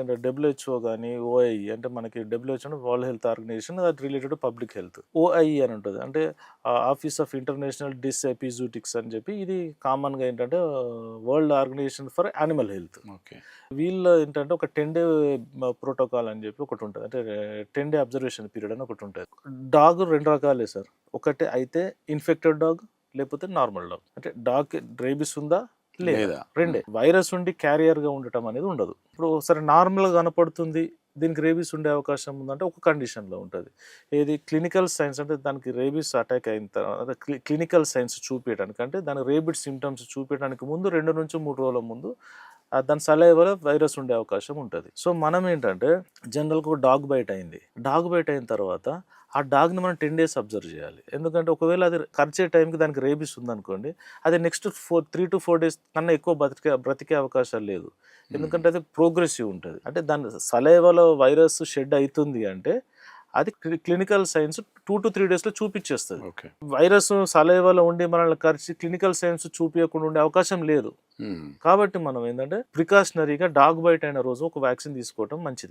ఏంటంటే డబ్ల్యూహెచ్ఓ కానీ ఓఐఈ అంటే మనకి డబ్ల్యూహెచ్ఓ అంటే వరల్డ్ హెల్త్ ఆర్గనైజేషన్ అది రిలేటెడ్ టు పబ్లిక్ హెల్త్. ఓఐఈ అని ఉంటుంది అంటే ఆఫీస్ ఆఫ్ ఇంటర్నేషనల్ డిసెపిజూటిక్స్ అని చెప్పి ఇది కామన్గా ఏంటంటే world organisation for animal health. Okay. వీళ్ళు ఏంటంటే ఒక 10 డే ప్రోటోకాల్ అని చెప్పి ఒకటి ఉంటుంది అంటే 10 డే అబ్జర్వేషన్ పీరియడ్ అని ఒకటి ఉంటుంది. డాగ్ 2 రకాలే సార్. ఒకటి అయితే ఇన్ఫెక్టెడ్ డాగ్ లేకపోతే నార్మల్ డాగ్. అంటే డాగ్ రేబిస్ ఉందా లేదా రెండే. వైరస్ ఉండి క్యారియర్గా ఉండటం అనేది ఉండదు. ఇప్పుడు సరే నార్మల్గా కనపడుతుంది దీనికి రేబీస్ ఉండే అవకాశం ఉందంటే ఒక కండిషన్లో ఉంటుంది. ఏది క్లినికల్ సైన్స్ అంటే దానికి రేబీస్ అటాక్ అయిన తర్వాత క్లినికల్ సైన్స్ చూపించడానికి అంటే దాని రేబిడ్ సిమ్టమ్స్ చూపించడానికి ముందు 2 నుంచి 3 రోజుల ముందు దాని సలైవాలో వైరస్ ఉండే అవకాశం ఉంటుంది. సో మనం ఏంటంటే జనరల్గా ఒక డాగ్ బైట్ అయింది. డాగ్ బైట్ అయిన తర్వాత ఆ డాగ్ని మనం 10 డేస్ అబ్జర్వ్ చేయాలి. ఎందుకంటే ఒకవేళ అది కరిచే టైంకి దానికి రేబీస్ ఉందనుకోండి అది నెక్స్ట్ 3 to 4 డేస్ కన్నా ఎక్కువ బ్రతికే అవకాశాలు లేదు. ఎందుకంటే అది ప్రోగ్రెసివ్ ఉంటుంది. అంటే దాని సలైవాలో వైరస్ షెడ్ అవుతుంది అంటే అది క్లినికల్ సైన్స్ 2 to 3 డేస్లో చూపించేస్తుంది. వైరస్ సలైవాలో ఉండి మనల్ని కరిచి క్లినికల్ సైన్స్ చూపించకుండా ఉండే అవకాశం లేదు. కాబట్టి మనం ఏంటంటే ప్రికాషనరీగా డాగ్ బైట్ అయిన రోజు ఒక వ్యాక్సిన్ తీసుకోవడం మంచిది.